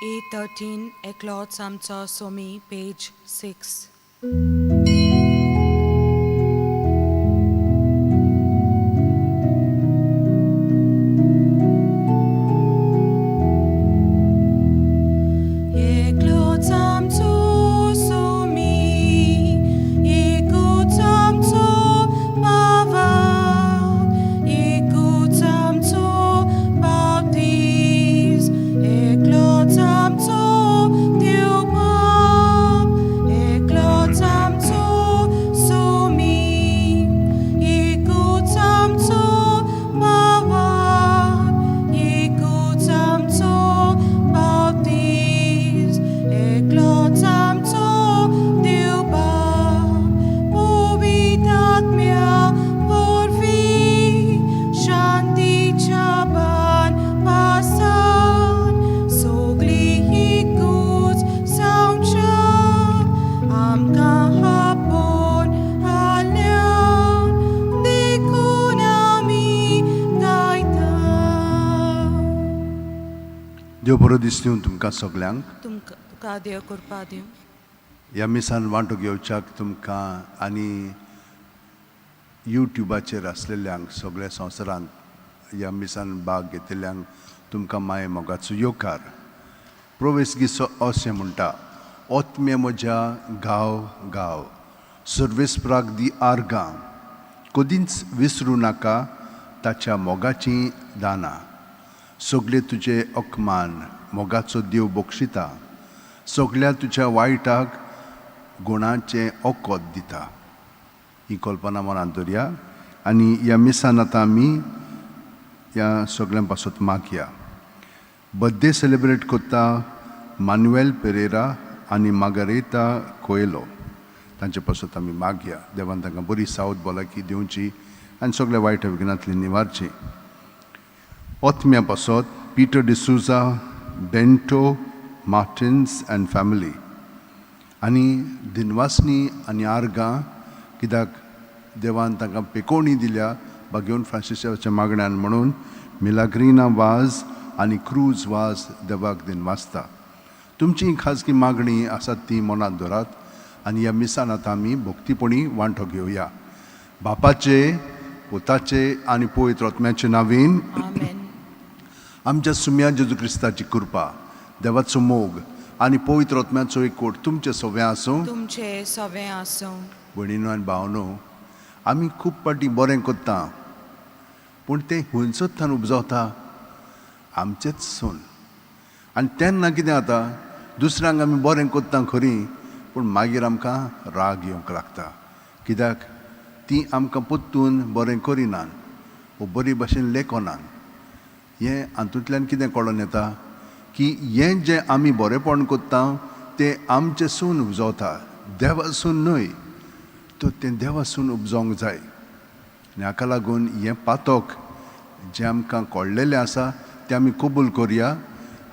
A13 Eklot Samca Somi, page 6. देव बरो दीस दिवन तुमकां सगल्यांक तुका देव कृपा दिवं. ह्या मिसान वांटो घेवच्याक तुमकां आनी यूट्यूबाचेर आसलेल्यांक सगळ्या संवसारांत ह्या मिसान भाग घेतिल्ल्यांक तुमकां माये मोगाचो येवकार. प्रोवेस गिसो अशें म्हणटा, ओतमे म्हज्या गांव गांव सर्वेस्पराक दी आर्गां, कदींच विसरूं नाका ताच्या मोगाचीं दानां. सगळे तुजे अकमान मोगाचो देव बक्षिता, सगळ्या तुज्या वायटाक गुणाचें ओकोत दिता. ही कल्पना मनांत दवरया आनी ह्या मिसान आतां आमी ह्या सगळ्यां पासत मागया. बर्थडे सेलेब्रेट करता मानुएल पेरेरा आनी मार्गारेता कोएलो, तांचे पासत आमी मागया. देवान तांकां बरी सावथ भलायकी दिवची आनी सगळ्या वायट विघ्नांतली निवारची. ओतम्या पासत Peter D'Souza, bento Martins end family आनी दिनवासनी आनी आर्गां, कित्याक देवान तांकां पेकोवणी दिल्या बागेवन फ्रांसिसाच्या मागण्यान म्हणून मिलाग्रिना वाज आनी क्रूज वाज देवाक दिनवासता. तुमची खाजगी मागणी आसा ती मनांत दवरात आनी ह्या मिसान आतां आमी भक्तीपणी वांटो घेवया. बापाचे, पुताचे आनी पवित्र आत्म्याचे नांवेन आमच्या सुम्या जेजू क्रिस्ताची कृपा, देवाचो मोग आनी पवित्र आत्म्याचो एकवट तुमचे सगळें आसूं. तुमचे सगळें आसूं. भयणीनो आनी भावनो, आमी खूब पाटी बरें करता पूण तें हुंयसरच्यान उपजवता आमचेच सून. आनी तेन्ना कितें जाता, दुसऱ्यांक आमी बरें करता खरीं पूण मागीर आमकां राग येवंक लागता, कित्याक तीं आमकां पोत्तून बरें करिनात वो बरी भाशेन लेखनात. हें हातूंतल्यान कितें कळोन येता की हें जें आमी बरेंपण करता तें आमचें सून उपजवता, देवासून न्हय. तो तें देवासून उपजोवंक जाय. आनी हाका लागून हें पातक जें आमकां कळलेलें आसा तें आमी कबूल करया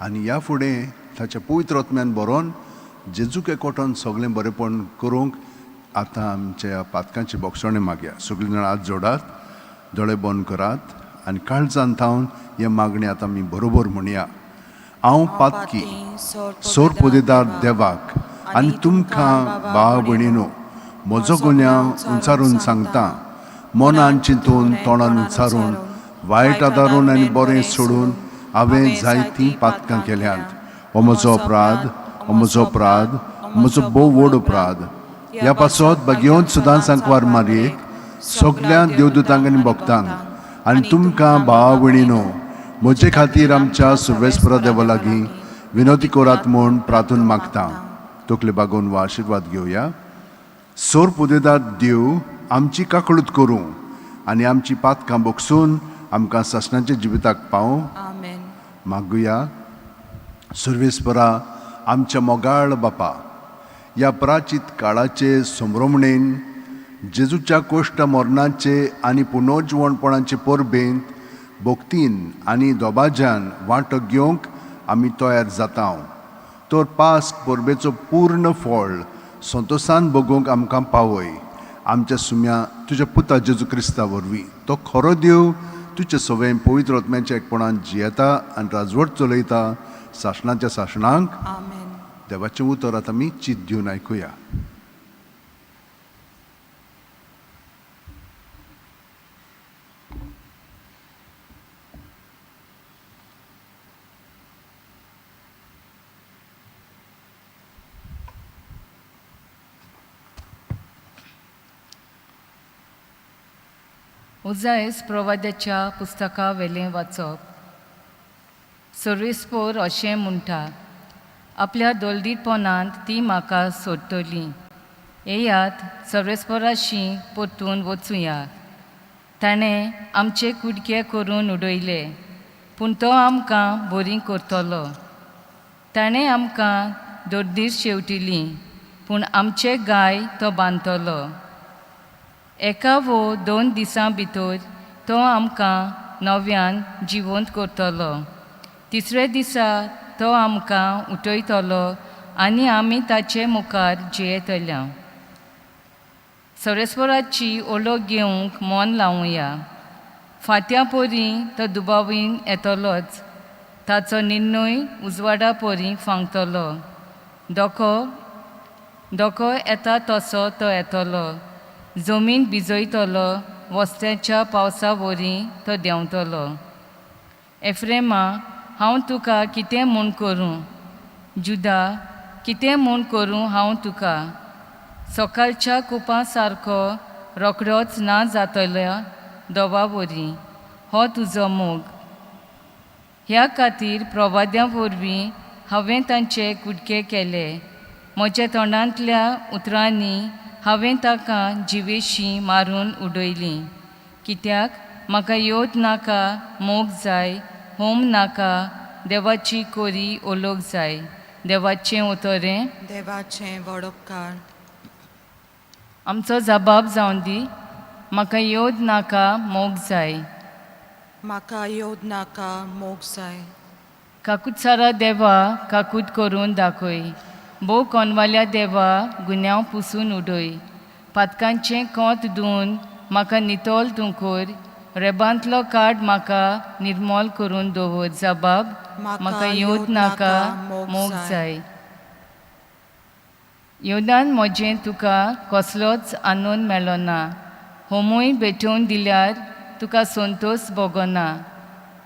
आनी ह्या फुडें ताच्या पवित्र आत्म्यान बरोवन जेजूक एकवटान सगळें बरेंपण करूंक आतां आमच्या पातकांची बोगसणें मागया. सगळीं जाणां हात जोडात, दोळे बंद करात आनी काळजांत थावन हे मागणी आतां आमी बरोबर म्हणया. हांव पातकी सोर पोदेदार देवाक आनी तुमकां भाव भयणीनो म्हजो गुन्यांव उंचारून सांगता. मनान चिंतून तोंडान उच्चारून वायट आदारून आनी बरें सोडून हांवें जायतीं पातकां केल्यांत. हो म्हजो अपराध, हो म्हजो अपराध, म्हजो भोव व्हड अपराध. ह्या पासत बागेवन सुद्दां सांकवार मारयेक सगळ्या देवदूतांक आनी भक्तांक आनी तुमकां भाव भयणीनो म्हजे खातीर आमच्या सर्वेस्परा देवा लागीं विनोती करात म्हूण प्रार्थून मागता. तकले बागोवन हो आशिर्वाद घेवया. सोर पुदेदार देव आमची काकळूत करूं आनी आमची पातकां बोगसून आमकां ससनाच्या जिविताक पावूं. मागुया. सर्वेस्परा आमच्या मोगाळ बापा, ह्या प्राचीत काळाचे संभ्रमणेन जेजूच्या कोश्ट मरणाचे आनी पुनर्जीवणपणाचे परबेंत भक्तीन आनी दोबाज्यान वांटो घेवंक आमी तयार जाता. तर पास्क परबेचो पूर्ण फळ संतोशान भोगूंक आमकां पावय. आमच्या सुम्या तुज्या पुता जेजू क्रिस्ता वरवीं. तो खरो देव तुजे सवय पवित्र आत्म्याच्या एकपणान जियेता आनी राजवट चलयता सासणाच्या सासणांक. Amen. देवाचें उतर आतां आमी चित दिवन आयकुया. उजायस प्रवाद्याच्या पुस्तका वेलें वाचप. सर्वेस्पोर अशें म्हणटा, आपल्या दोलदीरपणांत ती म्हाका सोडटली. येयात सर्वेस्पोराशी परतून वचुया. ताणें आमचे कुडके करून उडयले, पूण तो आमकां बरीं करतलो. ताणें आमकां दोर्दीर शेवटिली, पूण आमचे गाय तो बांदतलो. एका वो 2 दिसां भितर तो आमकां नव्यान जिवंत करतलो. तिसरे दिसा तो आमकां उठयतलो आनी आमी ताचे मुखार जियेतल्या. सर्वेस्पराची ओळख घेवंक मन लावुया. फात्या परी तो दुबावीन येतलोच. ताचो निर्णय उजवाडा परी फांगतलो. दोको येता तसो तो येतलो. जमीन भिजयतलो, वस्त्याच्या पावसा वरी तो देंवतलो. एफ्रेमा, हांव तुका कितें म्हूण करूं? जुदा, कितें म्हूण करूं हांव तुका? सकाळच्या कुपा सारको रोखडोच ना जातल्या दोवा वरी हो तुजो मोग. ह्या खातीर प्रवाद्या वरवीं हांवें तांचे कुडके केले. म्हज्या तोंडांतल्या उतरांनी हांवें ताका जिवेशी मारून उडयली. कित्याक म्हाका योद नाका मोग जाय, होम नाका, देवाची कोरी ओळख जाय. देवाचें उतरें. देवाचें व्हड उपकार. आमचो जबाब जावन दी. म्हाका योद नाका मोग जाय. म्हाका योद नाका मोग जाय. काकूट सारा देवा काकूट करून दाखय. भोव कोनवाल्या देवा गुन्यांव पुसून उडय. पातकांचें कोंत धुवन म्हाका नितोल तूं कर. रेबांतलो काड म्हाका निर्मोल करून दवर. जबाब, म्हाका योद नाका मोग जाय. योदान म्हजें तुका कसलोच आनंद मेळ्ळो ना. होमूय भेटोवन दिल्यार तुका संतोश भोगना.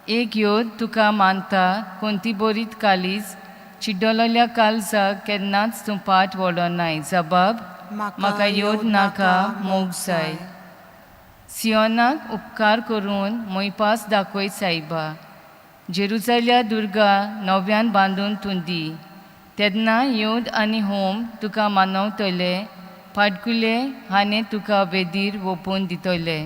एक योद तुका मानता कोणती बरीत कालीज. चिड्डलोल्या काळजाक केन्नाच तूं पाट वडोनाय. जबाब, म्हाका योद नाका मोग जाय. सियोनाक उपकार करून मोयपास दाखय सायबा. जेरुसल्या दुर्गा नव्यान बांदून तूं दी. तेन्ना योद आनी होम तुका मानवतले. फाटकुले हाने तुका वेदीर ओपून दितले.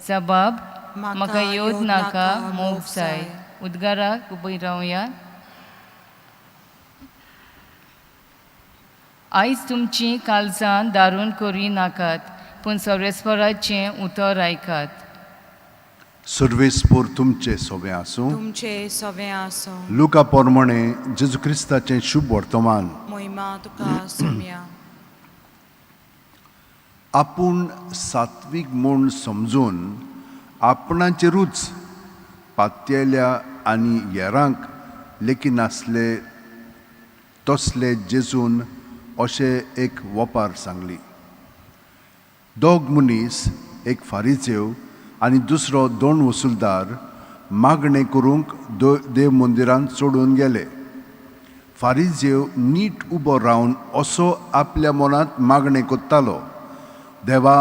जबाब, म्हाका योद नाका मोग जाय. उद्गाराक उबय रावया. आयज तुमची काळजां दारून करी नाकात, पूण सर्वेस्पराचें उतर आयकात. सर्वेस्पोर तुमचे सोबे आसूं. तुमचे सवें आसूं. लुका पोरमणे जेजू क्रिस्ताचें शुभ वर्तमान. मोहिमा तुका सोम्या. आपूण सात्वीक म्हूण समजून आपणाचेरूच पातयेल्या आनी हेरांक लेकी नासले तसले जेजून अशें एक वपार सांगली. दोग मनीस, एक फारिसेव आनी दुसरो 2 वसुलदार मागणें करूंक देव मंदिरांत सोडून गेले. फारिसेव नीट उबो रावन असो आपल्या मनांत मागणें कोत्तालो, देवा,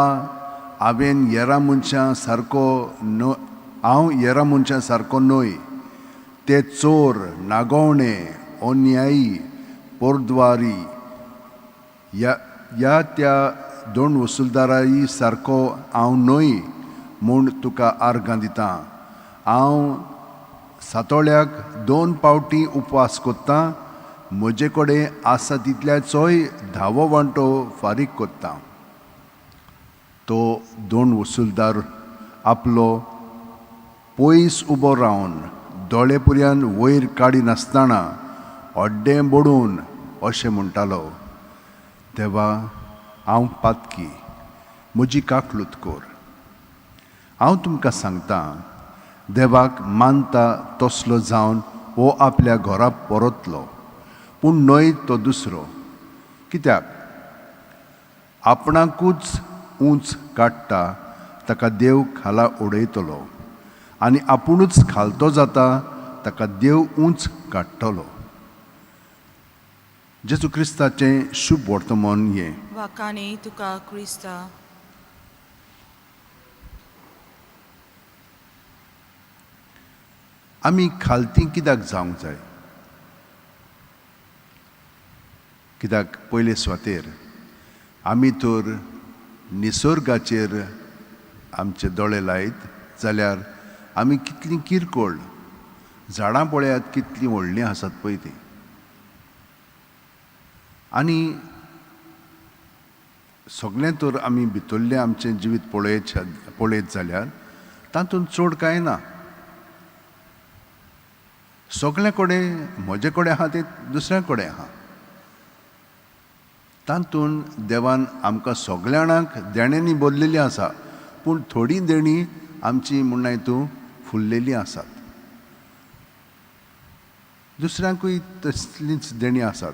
हांव हेरा मनशां सारको न्हय. ते चोर, नागोवणे, अन्यायी, पोरद्वारी ह्या त्या 2 वसुलदाराई सारको हांव न्हय म्हूण तुका आर्गां दितां. हांव सातोळ्याक 2 पावटी उपवास कोत्तां. म्हजे कडेन आसा तितल्याचोय 10वो वांटो फारीक कोत्तां. तो 2 वसुलदार आपलो पयस उबो रावन दोळे पुर्यान वयर काडी नासतना हड्डें बडून अशें म्हणटालो, देवा, हांव पातकी, म्हजी काकलूत कोर. हांव तुमकां सांगतां, देवाक मानता तसलो जावन हो आपल्या घरा परतलो. पूण न्हय तो दुसरो. कित्याक आपणाकूच उंच काडटा ताका देव खाला उडयतलो, आनी आपुणूच खालतो जाता ताका देव उंच काडटलो. जेजू क्रिस्ताचें शुभ वर्तमान हें. वाकानी तुका क्रिस्ता. आमी खालती कित्याक जावंक जाय? कित्याक पयले सुवातेर आमी तर निसर्गाचेर आमचे दोळे लायत जाल्यार आमी कितलीं किरकोळ झाडां पळयात, कितलीं व्हडलीं आसात पळय तीं. आनी सगळें तर आमी भितरलें आमचें जिवीत पळयत जाल्यार तातूंत चड कांय ना. सगळे कडेन म्हजे कडेन आहा तें दुसऱ्या कडेन आहा. तातूंत देवान आमकां सगळ्या जाणांक देण्यांनी भरलेलीं आसा, पूण थोडीं देणी आमची म्हणना हितूं फुललेलीं आसात. दुसऱ्यांकूय तसलींच देणी आसात,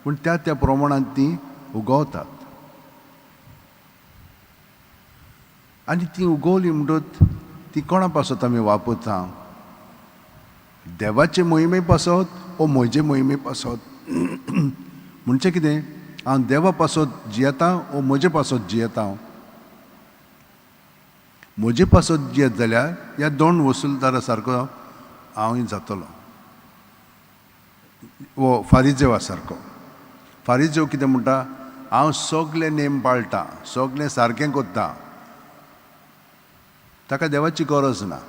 पूण त्या त्या प्रमाणांत तीं उगवतात. आनी तीं उगवलीं म्हणटच ती कोणा पासत आमी वापरता? देवाचे मोहिमे पासत ओ म्हजे मोहिमे पासत? म्हणजे कितें? हांव देवा पासत जियेतां ओ म्हजे पासत जियेतां? म्हजे पासत जियेत जाल्यार ह्या दोन वसूलदारा सारको हांवूय जातलो, वो फारिजेवा सारको. फारिजेव कितें म्हणटा? हांव सगळे नेम पाळटां, सगळें सारकें करतां. ताका देवाची गरज ना.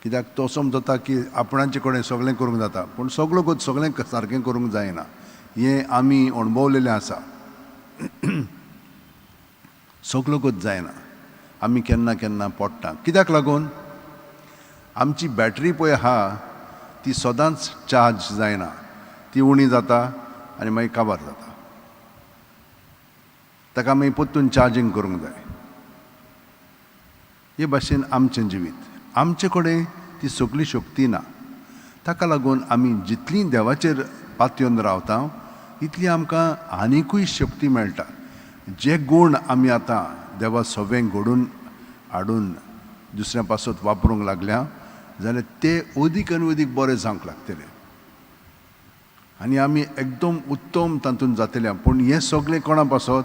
कित्याक तो समजता की आपणाचे कडेन सगळें करूंक जाता, पूण सगळो सगळें सारकें करूंक जायना. हें आमी अणभवलेलें आसा. सगळो जायना. आमी केन्ना केन्ना पडटा. कित्याक लागून? आमची बॅटरी पळय आहा ती सदांच चार्ज जायना. ती उणी जाता आनी मागीर काबार जाता. ताका मागीर परतून चार्जींग करूंक जाय. हे भाशेन आमचें जिवीत. आमचे कडेन ती सगळी शक्ती ना. ताका लागून आमी जितलीं देवाचेर पातयेवन रावता तितली आमकां आनिकूय शक्ती मेळटा. जे गूण आमी आतां देवा सवें घडून हाडून दुसऱ्या पासत वापरूंक लागल्या जाल्यार ते अदीक आनी अदीक बरें जावंक लागतले आनी आमी एकदम उत्तम तातूंत जातले. पूण हें सगळें कोणा पासत?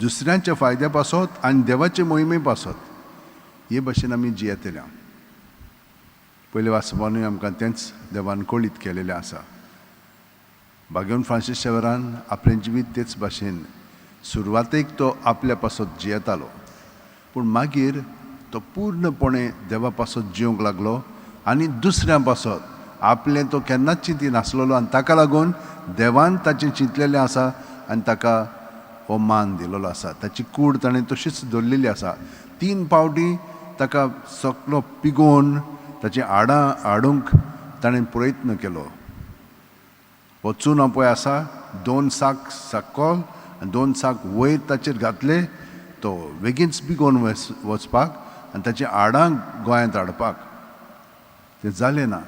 दुसऱ्यांच्या फायद्या पासत आनी देवाचे मोहिमे पासत. हे भाशेन आमी जियेतल्या. पयले वाचपानूय आमकां तेंच देवान कळीत केलेलें आसा. भाग्यवन फ्रांसीस शेवेरान आपलें जिवीत तेच भाशेन सुरवातेक तो आपल्या पासत जियेतालो, पूण मागीर तो पूर्णपणे देवा पासत जिवंक लागलो आनी दुसऱ्या पासत आपलें तो केन्नाच चिंती नासलेलो. आनी ताका लागून देवान ताचें चिंतलेलें आसा आनी ताका हो मान दिलेलो आसा. ताची कूड ताणें तशीच दवरलेली आसा. 3 फावटी ताका सगळो पिगोवन ताची हाडां हाडूंक ताणें प्रयत्न केलो. वचून हो पळय आसा 2 साक सकयल आनी 2 साक वयर ताचेर घातले तो बेगीनच पिगोवन वचपाक आनी ताची हाडां गोंयांत हाडपाक. तें जालें ना.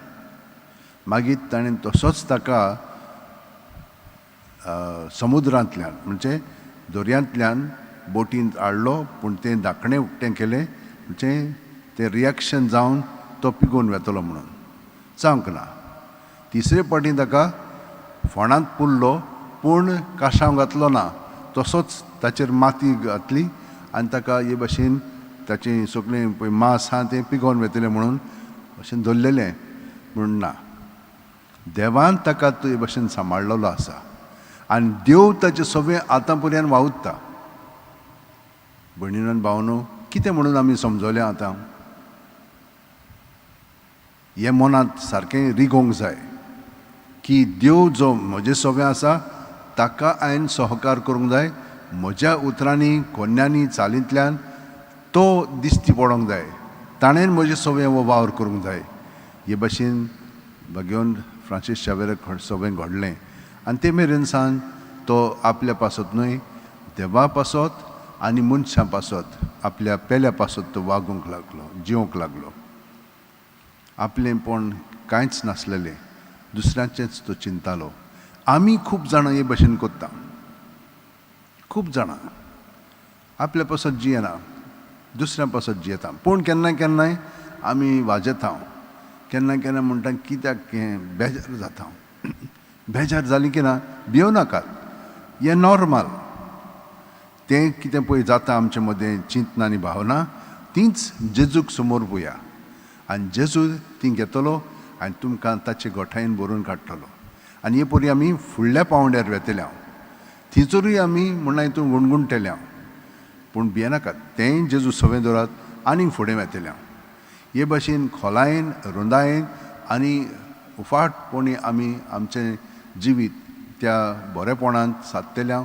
मागीर ताणें तसोच ताका समुद्रांतल्यान म्हणजे दर्यांतल्यान बोटींत हाडलो, पूण तें धाकणें उक्तें केलें म्हणजे तें रिएक्शन जावन तो पिगोवन वेतलो म्हणून जावंक ना. तिसरे फावटी ताका फोंडांत पुरलो, पूण काशांव घातलो ना. तसोच ताचेर माती घातली आनी ताका हे भाशेन ताचें सगळें पळय मांस आहा तें पिगोवन वेतलें म्हणून अशें दवरलेलें. म्हूण ना, देवान ताका हे भाशेन सांबाळलेलो आसा आनी देव ताचें सगळें आतां पर्यंत वावुरता. भयणीनो आनी भावनो, कितें म्हणून आमी समजोलें आतां? हें मनांत सारकें रिगोवंक जाय की देव जो म्हजें सगळें आसा ताका हांवें सहकार करूंक जाय. म्हज्या उतरांनी कोन्यांनी चालींतल्यान तो दिश्टी पडोंक जाय. ताणें म्हजें सगळें हो वावर करूंक जाय. हे भाशेन भाग्यवन फ्रांसीस शेवेराक सगळें घडलें आनी ते मेरेन सावन तो आपल्या पासत न्हय, देवा पासत आनी मनशां पासत आपल्या पेल्या पासत तो वागूंक लागलो, जिवंक लागलो. आपलेंपण कांयच नासलेलें, दुसऱ्याचेंच तो चिंतालो. आमी खूब जाणां हे भशेन कोत्ता, खूब जाणां आपल्या पासत जियेना, दुसऱ्या पासत जियेता. पूण केन्ना केन्नाय आमी वाजेता, केन्ना केन्ना म्हणटा कित्याक हें बेजार जाता. बेजार जाली की ना भियो नाकात, हें नॉर्मल. तें कितें पळय जाता आमचे मदें चिंतना आनी भावना, तींच जेजूक समोर पळोवया. आनी जेजू ती घेतलो आनी तुमकां ताचे गोठायेन भरून काडटलो. आनी हे परी आमी फुडल्या पांवड्यार वेतल्या, थंयसरूय आमी म्हणना हितून गुणगुणटल्या. पूण भियेनाकात, तेंय जेजू सवय दवरात आनीक फुडें वेतल्या. हे भाशेन खोलायेन, रुंदायेन आनी उफाटपणी आमी आमचें जिवीत त्या बरेपणान सादतल्या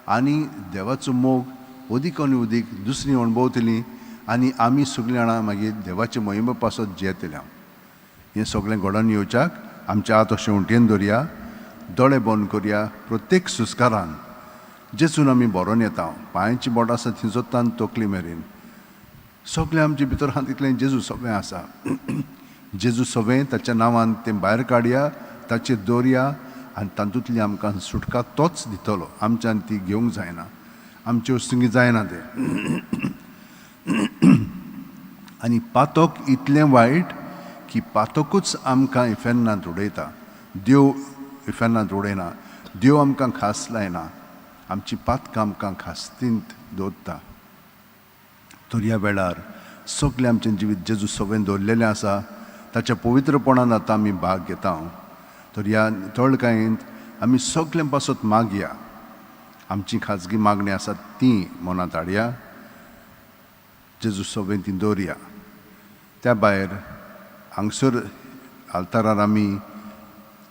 आनी देवाचो मोग उदीक आनी उदीक दुसरीं अणभवतलीं आनी आमी सगळीं जाणां मागीर देवाचे महिमे पासत जियेतल्या. हें सगळें घडोवन येवच्याक आमच्या हात अशें उंटयेन दवरया, दोळे बंद करया. प्रत्येक सुस्कारान जेजून आमी बरोवन येता. पांयांची बोटां आसा थंय जोत्तान तकली मेरेन सगळें आमचे भितर आहा तितलें जेजू सगळें आसा. जेजू सगळें ताच्या नांवान तें भायर काडया, ताचेर दवरया आनी तातूंतली आमकां सुटका तोच दितलो. आमच्यान ती घेवंक जायना, आमच्यो वस्तूंगी जायना तें. आनी पातक इतलें वायट की पातकूच आमकां इफेन्नांत उडयता. देव इफेन्नांत उडयना, देव आमकां खास लायना, आमची पातकां आमकां खास्तींत दवरता. तर ह्या वेळार सगळें आमचें जिवीत जेजू सगळें दवरलेलें आसा, ताच्या पवित्रपणान आतां आमी भाग घेता. तर ह्या तळकायेंत आमी सगळें पासत मागया. आमची खाजगी मागणी आसा ती मनांत हाडया, जेजू सगळें ती दवरया. त्या भायर हांगसर आल्तारार आमी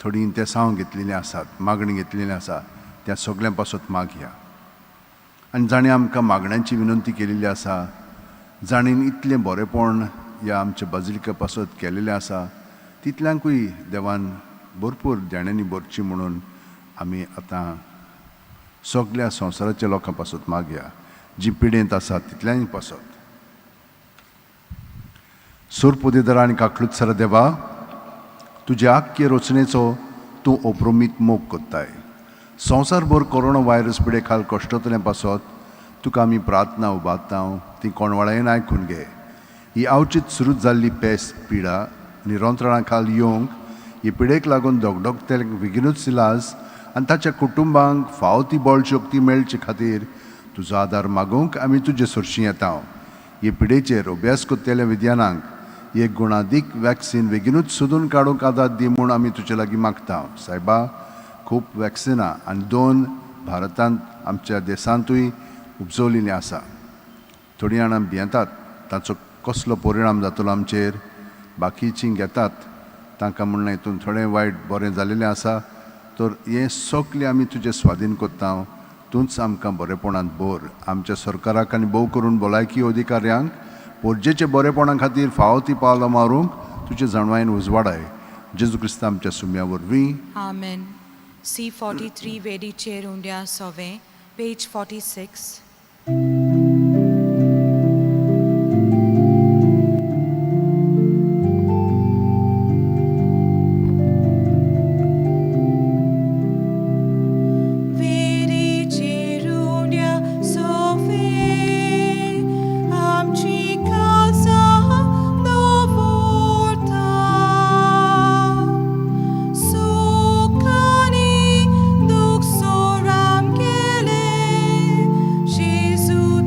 थोडीं इंतेसांव घेतलेलीं आसात, मागणी घेतलेलीं आसा, त्या सगळ्यां पासत मागया. आनी जाणें आमकां मागण्यांची विनंती केलेली आसा, जाणीन इतलें बरेंपण ह्या आमच्या बाजिलिका पासत केलेलें आसा, तितल्यांकूय देवान भरपूर देण्यांनी भरची म्हणून आमी आतां सगळ्या संवसाराच्या लोकां पासत मागया, जीं पिडेंत आसात तितल्यांनी पासत. सुरपुदेदार आनी काकलुत्सर देवा, तुज्या आख्खे रचनेचो तूं अप्रोमीत मोग कोत्ताय. संवसारभर कोरोना व्हायरस पिडे खाल कश्टतलें पासत तुका आमी प्रार्थना उबारता, ती कोणवळायेन आयकून घे. ही आवचीत सुरू जाल्ली पेस्त पिडा निरंतरणा खाल येवंक, ही पिडेक लागून दोगदोगतेल्यांक बेगीनूच इलाज आनी ताच्या कुटुंबांक फावो ती बळशक्ती मेळचे खातीर तुजो आदार मागूंक आमी तुजे सुरशीं येता. हे पिडेचेर अभ्यास कोत्तेल्या विद्यानांक एक गुणादीक वॅक्सीन बेगीनूच सोदून काडूंक आदार दी म्हूण आमी तुजे लागीं मागता. सायबा, खूब वॅक्सिनां आनी 2 भारतांत आमच्या देशांतूय उपजवलेलीं आसा. थोडीं जाणां भियेतात ताचो कसलो परिणाम जातलो आमचेर. बाकीचीं घेतात, तांकां म्हणना हितून थोडें वायट बरें जालेलें आसा. तर हें सगळें आमी तुजें स्वाधीन कोत्ता. तूंच आमकां बरेपणांत भर. आमच्या सरकाराक आनी भोव करून भलायकी अधिकाऱ्यांक पोरजेच्या बरेपणा खातीर फावो ती पावलां मारूंक तुजे जाणवायेन उजवाडाय. जेजू क्रिस्त आमच्या सुम्या वरवीं. Amen. C43 वेडीचेर उंड्या सवें, page 46. Jesus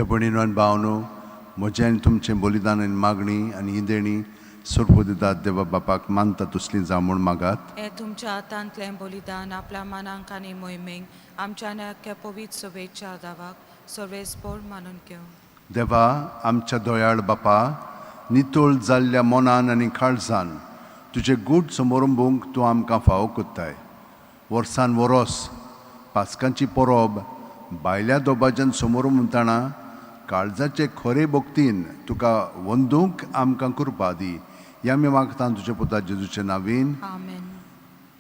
भयणीनो आनी भावनो म्हजें आनी तुमचें बलिदान आनी मागणी आनी ही देणी सोडपो दितात देवा बापाक मानता तसली जावं म्हूण मागात हे तुमच्या हातांतलें बलिदान आपल्या मनांक आनी मोहिमेक आमच्या नक्या पवित्र शुभेच्छा दावाक सर्वेस्पोर मानून घेवं. देवा आमच्या दोयाळ बापा नितोळ जाल्ल्या मनान आनी काळजान तुजे गूढ समारंभूंक तूं आमकां फावो कोत्ताय. वर्सान वरोस पास्कांची परब भायल्या दोबाज्यान समोर म्हणटाना काळजाचे खरे भक्तीन तुका वंदूंक आमकां कृपा दी. ह्या आमी मागता तुजे पुता जेजूचे नांवेन. आमेन.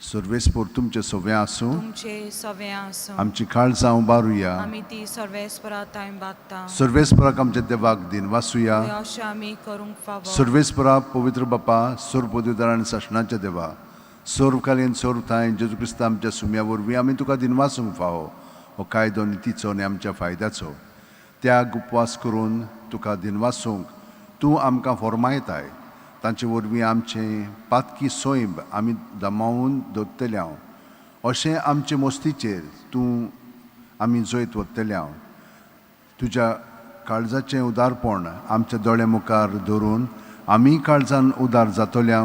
सर्वेस्पोर तुमचे सवे आसूं. तुमचे सवे आसूं. आमची काळजां उबारुया. आमी ती सर्वेस्परा ताईं बागता. सर्वेस्पराक आमच्या देवाक दिन वासुया. अशें आमी करूंक फावो. सर्वेस्परा पवित्र बापा सोर पदवीदार आनी सशनाचे देवा सोर्वकालीन सोर्व थाय जेजू क्रिस्त आमच्या सुम्या वरवीं आमी तुका दिन वासूंक फावो. हो कायदो नितीचो आनी आमच्या फायद्याचो त्याग उपवास करून तुका दिन वासूंक तूं आमकां फॉर्मायताय. तांचे वरवीं आमचें पातकी सोयब आमी दमावून दवरतले हांव अशें आमचे मस्तीचेर तूं आमी जैत वतले हांव. तुज्या काळजाचें उदारपण आमच्या दोळे मुखार दवरून आमी काळजान उदार जातल्या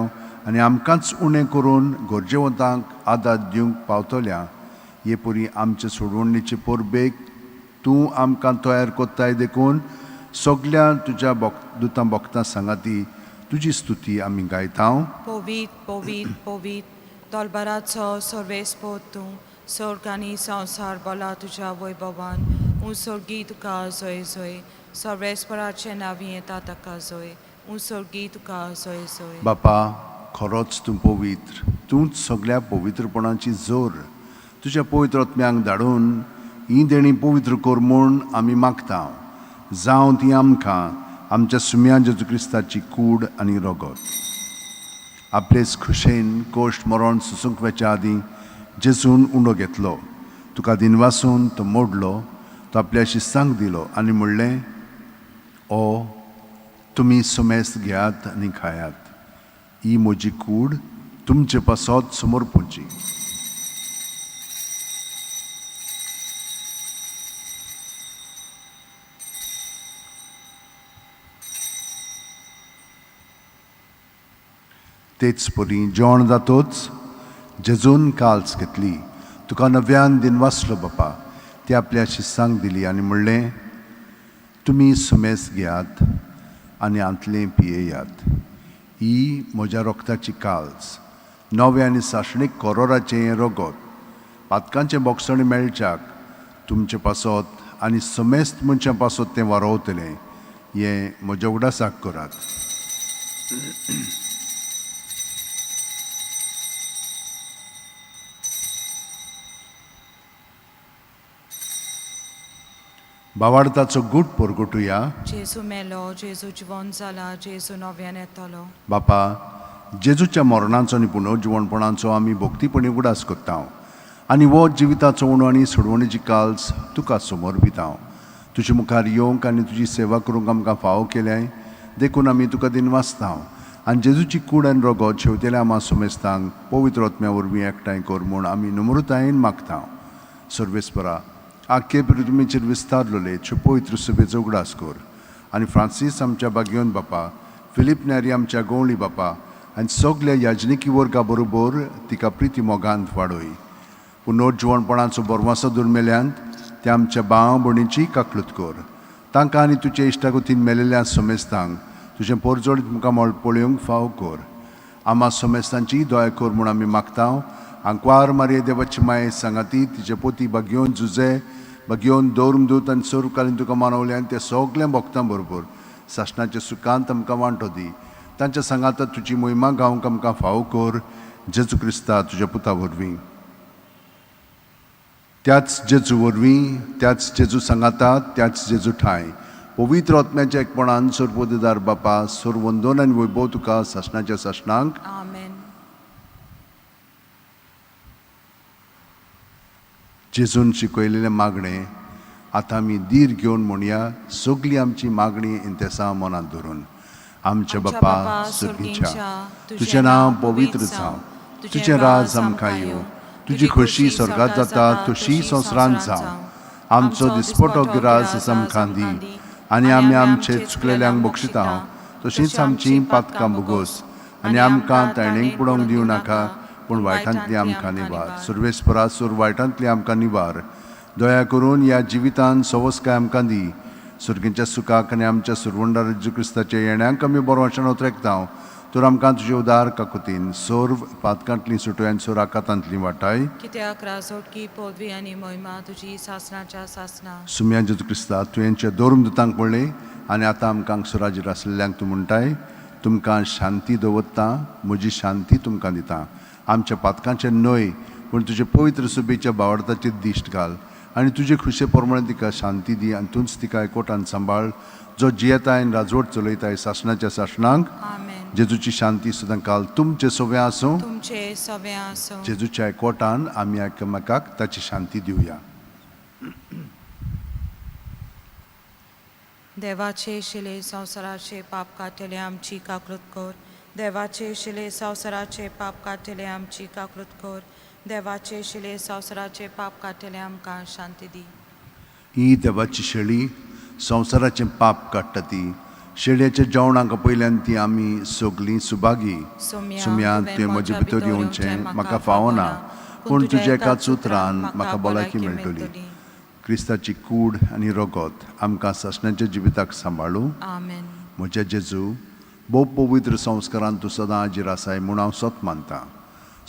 आनी आमकांच उणें करून गरजेवंतांक आदार दिवंक पावतल्या. हे परी आमचे सोडवणीचे परबेक तूं आमकां तयार कोत्ताय देखून सगल्या तुज्या दुतां भक्तां सांगाती तुजी स्तुती आमी गायता. पवित पवित पवित तोलबराचो सर्वेस्पोर तूं स्वर्ग आनी संवसार बोला तुज्या वैभवान उसर्गी तुका जोय जोय. सर्वेस्पराचें नांवी येता ताका जोय. उसर्गी तुका जोय जोय. बापा खरोच तूं पवित्र. तूंच सगळ्या पवित्रपणाची जोर तुज्या पवित्र आत्म्यांक धाडून ही देणी पवित्र कर म्हूण आमी मागता. जावं ती आमकां आमच्या सुम्या जेजू क्रिस्ताची कूड आनी रगत. आपलेच खुशेन कोश्ट मरण सुसूंक वेच्या आदीं जेजून उंडो घेतलो. तुका दिन वासून तो मोडलो. तो आपल्या शिस्तांक दिलो आनी म्हणलें ओ तुमी सुमेस्त घेयात आनी खायात. ही म्हजी कूड तुमचे पासत समर्पूची. तेच परी जेवण जातोच जेजून काल्स घेतली. तुका नव्यान दिन वासलो बापा. ती आपल्या शिस्सांक दिली आनी म्हणलें तुमी सुमेस घेयात आनी आंतलें पियेयात. ही म्हज्या रोगताची काल्स नवे आनी साशणीक कोरोराचें रगत पातकांचें बोगसण मेळच्याक तुमचे पासत आनी समेस्त मनशां पासत तें वारोवतलें. हें म्हज्या उगडासाक करात. भावार्थाचो गूट परगटुया. जेजू मेलो, जेजू जिवंत जाला, जेजू नव्यान येतलो. बापा जेजूच्या मरणाचो आनी पुनर्जिवणपणाचो आमी भक्तीपणी उगडास करता आनी हो जिविताचो उणो आनी सोडवणेची काल्स तुका समर्पिता. तुजे मुखार येवंक आनी तुजी सेवा करूंक आमकां फावो केल्याय देखून आमी तुका दिन वाचता. आनी जेजूची कूड आनी रगत शेवतेल्या आमा सुमेस्तांक पवित्र आत्म्या वरवीं एकठांय कर म्हूण आमी नम्रतायेन मागता. सर्वेस्परा आख्खे पृथ्वीचेर विस्तारलोले पवित्र सभेचो उगडास कर आनी फ्रांसीस आमच्या बागयोन बापा, फिलीप नॅरी आमच्या गवळी बापा आनी सगल्या याजनिकी वर्गा बरोबर तिका प्रिती मोगांत वाडय. पुनर्जिवणपणाचो बरवासो दुर्मेल्यांत त्या आमच्या भाव भयणीची काकलूत कर. तांकां आनी तुजे इश्टागतीन मेलेल्या समेस्तांक तुजें परजोडीत मुखामळ पळोवंक फावो कर. आमा समेस्तांची दया कर म्हूण आमी मागता. आंकवार मारये देवाची माये सांगाती तिचे पोती बागयोन झुजे बागयोन दौरमदूत आनी सर्वकालीन तुका मानवले आनी त्या सगल्या भक्तां बरोबर सासणाच्या सुखांत आमकां वांटो दी. तांच्या सांगातात तुजी मोहिमा गावंक आमकां फावो कर. जेजू क्रिस्ता तुज्या पुता वरवीं. त्याच जेजू वरवीं, त्याच जेजू सांगातात, त्याच जेजू ठाय पवित्र आत्म्याच्या एकपणान सर्वोदिदार बापा सर्वंदोन आनी वैभव तुका सासणाच्या सासणांक. आमेन. जेजून शिकयलेलें मागणें आतां आमी धीर घेवन म्हणया. सगळी आमची मागणी इंतेसा मनांत धरून. आमच्या बापा सुर्गीच्या तुजें नांव पवित्र जावं. तुजें राज आमकां येवं. तुजी खोशी स्वर्गांत जाता तशी संवसारांत जावं. आमचो दिसपटो गिरास आमकां दी आनी आमी आमचे चुकलेल्यांक बक्षिता तशींच आमची पातकां बुगोस आनी आमकां तळणेक पडोवंक दिवं नाका पूण वायटांतली आमकां निवार. सर्वेस्परा सूर वायटांतली आमकां निवार. दया करून ह्या जिवितान सवस्काय आमकां दी. सुर्गेच्या सुखाक आनी आमच्या सुरवंडा जेजू क्रिस्ताच्या येण्याक आमी बरो वचन उतरेकता. तर आमकां तुजे उदार काकुतीन सोर्व पातकांतली सुटोय आनी सोर आकांतांतली वाटाय. कित्याक राजोडकी पदवी आनी महिमा तुजी सासणाच्या सासना. सुम्या जेजू क्रिस्ता तुवेंच्या दोन दुतांक पडले आनी आतां आमकां सुराजीर आसलेल्यांक तूं म्हणटाय तुमकां शांती दवरता, म्हजी शांती तुमकां दिता. आमच्या पातकांचे न्हय पूण तुजे पवित्र सुबेच्या बावडताचेर दिश्ट घाल आनी तुजे खुशे प्रमाणे तिका शांती दी आनी तूंच तिका एकोटान सांबाळ जो जियेताय आनी राजवट चलयताय सासणाच्या सासणांक. जेजूची शांती सुद्दां काल तुमचे सवे आसूं. तुमचे सवे आसूं. जेजूच्या एकोटान आमी एकामेकाक ताची शांती दिवया. देवाचे शिले संवसाराचे पाप काटेले आमची काकूत कोर. देवाचे शिले संवसाराचे पाप काटेले आमची काकूत कोर. देवाचे शिले संवसाराचे पाप काटेले आमकां शांती दी. ही देवाची शेळी संवसाराचें पाप काडटा ती. शेळयेच्या जेवणाक पयल्यान ती आमी सगलीं सुभागी. सुम्या तुवें म्हजे भितर येवचें म्हाका फावना पूण तुज्या एकाच उतरान म्हाका भलायकी मेळटली. क्रिस्ताची कूड आनी रगत आमकां सासणाच्या जिविताक सांबाळूं. आमेन. म्हज्या जेजू भोव पवित्र संस्कारान तूं सदां हाजीर आसाय म्हूण हांव सत मानतां.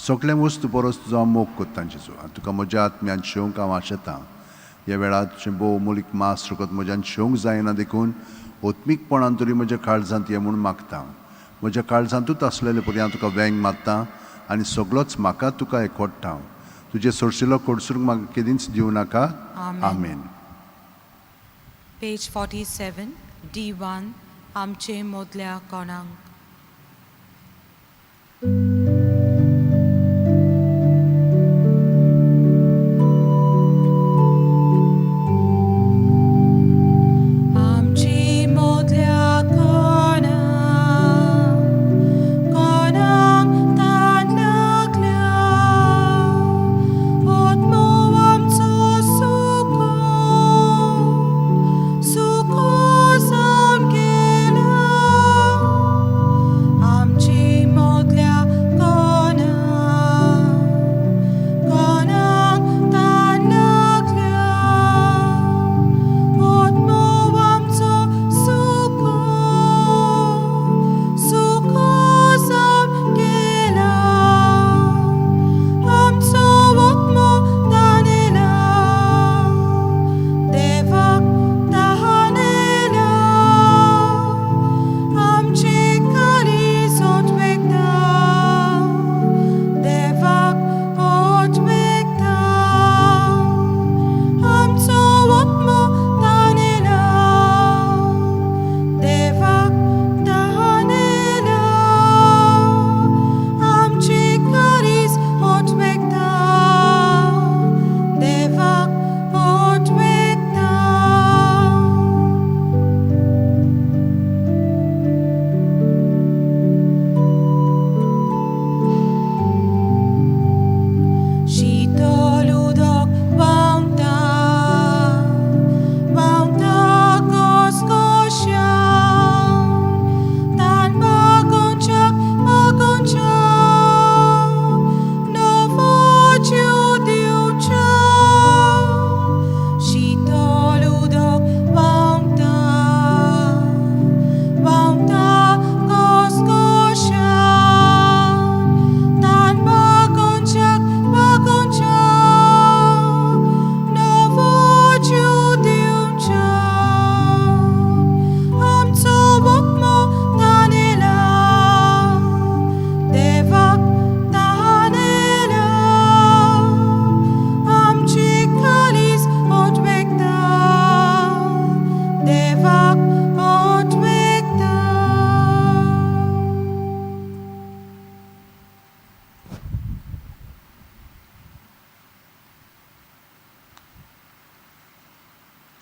सगळ्या वस्तू परस तुजो हांव मोग कोत्ता जेजू. तुका म्हज्या आत्म्यान शेवंक हांव आशेतां. ह्या वेळार तुजें भोव मोलीक मास रगत म्हज्यान शेवंक जायना देखून ओत्मीकपणान तरी म्हज्या काळजांत ये म्हूण मागतां. म्हज्या काळजांतूच आसलेले परी हांव तुका वेंग मारतां आनी सगळोच म्हाका तुका एकवटता. तुजे सोडशिल्लो कोडसूर म्हाका केदींच दिवं नाका. आमेन. पेज 47 D1 आमचे मोदल्या कोणांक.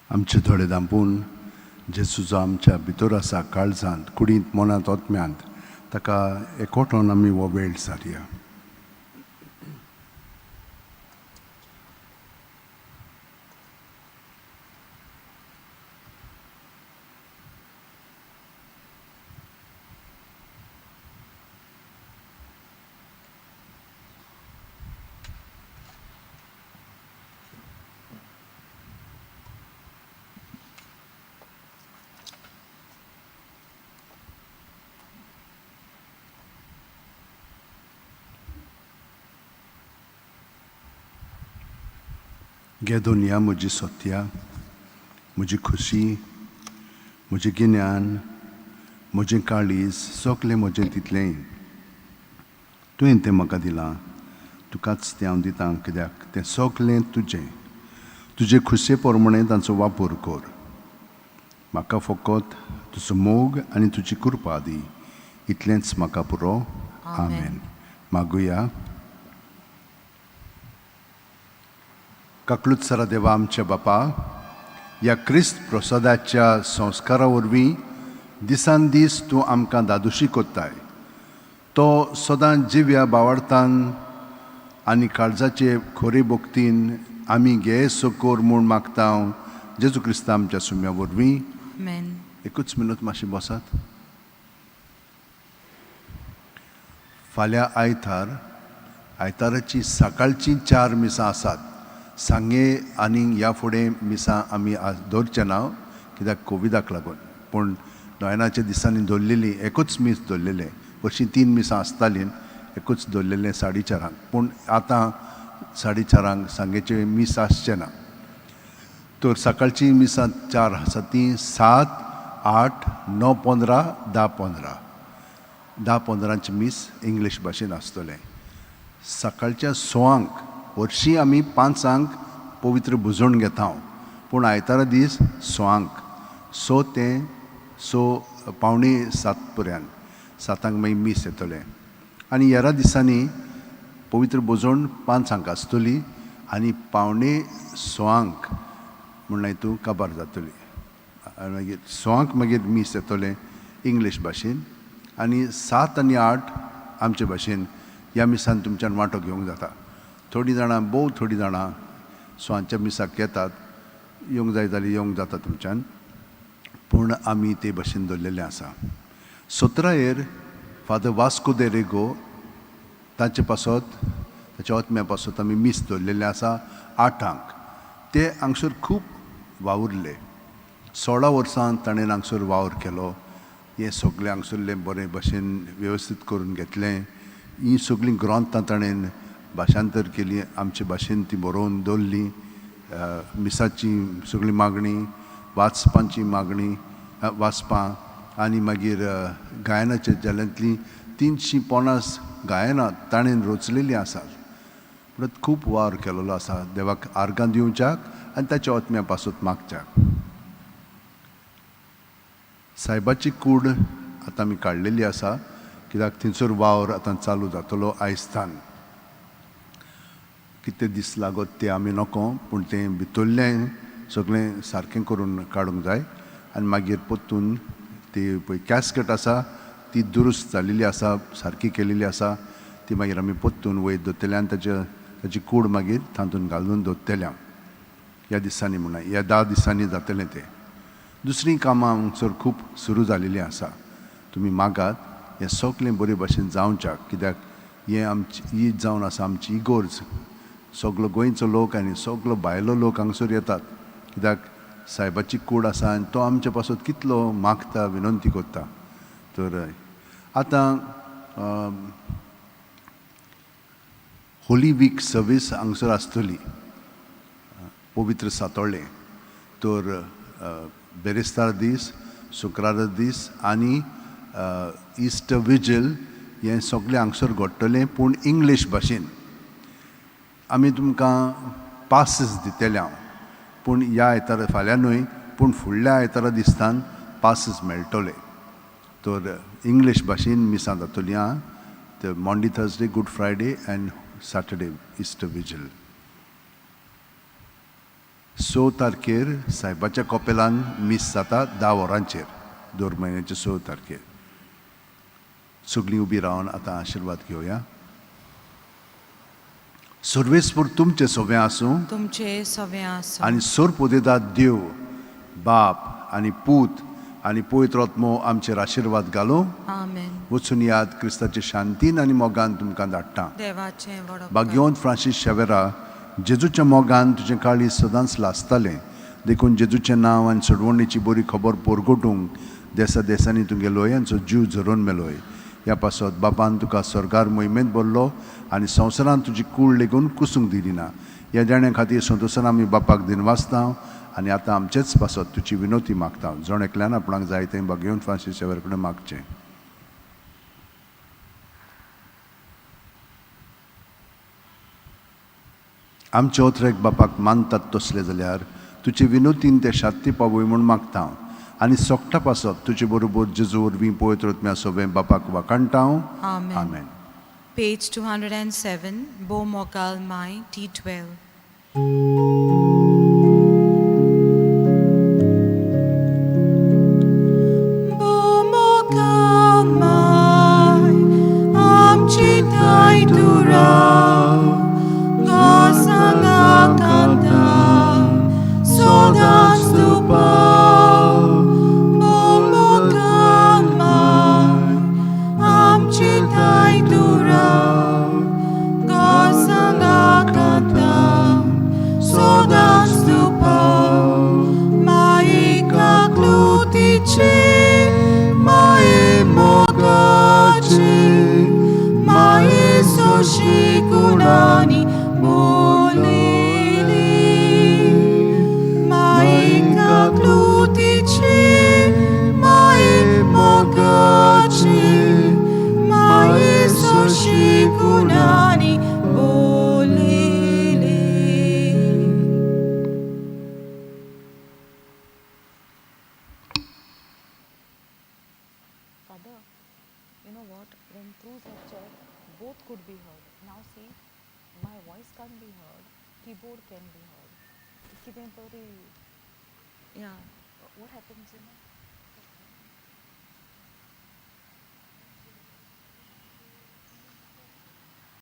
आमचे थोडे दांपून जेजूचो आमच्या भितर आसा काळजांत कुडींत मनांत आत्म्यांत ताका एकवटून आमी हो वेळ सारया. गे दुनिया म्हजी सत्या, म्हजी खुशी, म्हजें गिन्यान, म्हजें काळीज, सगलें म्हजें तितलें तुवें तें म्हाका दिलां. तुकाच तें हांव दितां, कित्याक तें सगलें तुजें. तुजे खुशे प्रमाणें तांचो वापर कर. म्हाका फकत तुजो मोग आनी तुजी कृपा दी. इतलेंच म्हाका पुरो. आमेन. मागुया. काकलुत्सरा देवा आमच्या बापा, ह्या क्रिस्त प्रसादाच्या संस्कारा वरवीं दिसान दीस तूं आमकां दादोशी कोत्ताय. तो सदांच जिव्या बावार्थान आनी काळजाचे खोरे भोगतीन आमी गे सोकोर म्हूण मागता जेजू क्रिस्ता आमच्या सुम्या वरवीं. Amen. एकूच मिनूत मातशें बसात. फाल्यां आयताराची सकाळची 4 मिसां आसात. सांगे आनी ह्या फुडें मिसां आमी दवरचे ना, कित्याक कोविडाक लागून. पूण नोयनाच्या दिसांनी दवरलेली एकूच मीस दवरलेले. वर्शीं 3 मिसां आसतालीं, एकूच दवरलेलें 4:30. पूण आतां 4:30 सांगेचे मीस आसचे ना. तर सकाळची मिसां 4 आसा तीं 7, 8, 9, 15, 10, 15. 10-15 मीस इंग्लीश भाशेन आसतलें. सकाळच्या 6 वर्शीं आमी 5 पवित्र बुजोवन घेता, पूण आयतारा दीस 6 ते 6:45 पर्यंत 7 मागीर मीस येतले. आनी हेरा दिसांनी पवित्र बुजोवन 5 आसतली आनी 5:45 म्हण हितू काबार जातली. मागीर 6 मागीर मीस येतले इंग्लीश भाशेन. आनी 7 आनी 8 आमचे भाशेन ह्या मिसान तुमच्यान वांटो घेवंक जाता. थोडीं जाणां थोडीं जाणां स्वांच्या मिसाक येतात. येवंक जाय जाल्यार येवंक जाता तुमच्यान, पूण आमी ते भाशेन दवरलेलें आसा. 17 फादर वास्को दे रेगो ताचे पासत ताच्या आत्म्या पासत आमी मीस दवरलेलें आसा 8. ते हांगसर खूब वावुरले. 16 वर्सां ताणें हांगसर वावर केलो. हें सगळें हांगसरलें बरे भाशेन वेवस्थीत करून घेतलें. हीं सगळीं ग्रंथां ताणें भाशांतर केली, आमचे भाशेन ती बरोवन दवरली. मिसाची सगळी मागणी, वाचपांची मागणी, वाचपां आनी मागीर गायनाच्या जाल्यांतलीं 350 गायनां ताणें रचलेलीं आसात. परत खूब वावर केलेलो आसा देवाक आर्गां दिवच्याक आनी ताच्या आत्म्या पासत मागच्याक. सायबाची कूड आतां आमी काडलेली आसा, कित्याक थंयसर वावर आतां चालू जातलो आयजतान. कितें दीस लागत तें आमी नको, पूण तें भितरलें सगळें सारकें करून काडूंक जाय. आनी मागीर परतून ती पळय कॅस्केट आसा ती दुरुस्त जाल्लेली आसा, सारकी केलेली आसा. ती मागीर आमी परतून वयर दवरतले आनी ताची कूड मागीर तातूंत घालून दवरतले ह्या दिसांनी. म्हणून ह्या 10 दिसांनी जातलें तें. दुसरीं कामां हांगसर खूब सुरू जाल्लीं आसा. तुमी मागात हें सगलें बरे भाशेन जावच्याक, कित्याक हें आमची ईद जावन आसा, आमची इगोर्ज. सगलो गोंयचो लोक आनी सगलो भायलो लोक हांगसर येतात, कित्याक सायबाची कूड आसा आनी तो आमचे पासत कितलो मागता, विनंती करता. तर आतां होली वीक सर्वीस हांगसर आसतली पवित्र सातोळ्ळें. तर बेरेस्तार दीस, शुक्रार दीस आनी इस्टर विजील हें सगळें हांगसर घडटलें, पूण इंग्लीश भाशेन. आमी तुमकां पासीस दितले पूण ह्या आयतारा फाल्यां न्हय, पूण फुडल्या आयतारा दिसतान पासीस मेळटले. तर इंग्लीश भाशेन मिसां जातलीं आं. तर Monday, Thursday, Good Friday and Saturday Easter vigil. 6 तारखेर सायबाच्या कॉपेलान मीस जाता 10 वरांचेर, दर म्हयन्याचे 6 तारखेर. सगळीं उबी रावन आतां आशिर्वाद घेवया. सर्वेस्पर तुमचें सगळें आसूं तुमचे सवे आसूं आनी सोरपोदेदार देव बाप आनी पूत आनी पवित्र आत्मो आमचेर आशिर्वाद घालूं. आमेन. वचून याद क्रिस्ताचे शांतीन आनी मोगान तुमकां धाडटा. देवाचें वडो भाग्यवंत फ्रांसीस शेवेरा, जेजूच्या मोगान तुजें काळी सदांच लासतालें. देखून जेजूचें नांव आनी सोडवणेची बरी खबर पोरगोटूंक देसा देसांनी तुगे लोयांचो जीव झरोवन मेलोय. ह्या पासत बापान तुका स्वर्गार मोहिमेंत भरलो आनी संवसारांत तुजी कूड लेगून कुसूंक दिली ना. ह्या जाण्या खातीर संतोशान आमी बापाक दिनवासता आनी आतां आमचेच पासत तुजी विनोती मागता जण एकल्यान आपणाक जाय तें घेवन फ्रांसीस सेवेर कडेन मागचें. आमचे ओथरेक बापाक मानतात तसले जाल्यार तुजे विनोतीन ते शांती पावय म्हूण मागता आनी सोगटा पासत तुजे बरोबर जेजू वरवीं पवित्र आत्म्या सोबे बापाक वाकाणटा. Amen. Amen. Page 207, Bo Mogal Mai, T12. Bo Mogal Mai, Amchi Tai Turao, Gosanga Kanta, Sodan Stupao. Bo Mogal Mai, Amchi Tai Turao, Gosanga Kanta, Sodan Stupao. Maika Klutici, Mae Mogaci, Mae Soshi Kunani, Bolili. Maika Klutici, Mae Mogaci, Mae Soshi Kunani, Bolili. Father, you know what? When through lecture, both could be heard. Now see, my voice can't be heard, keyboard can be heard. कितें तरी, yeah, what happens, you know?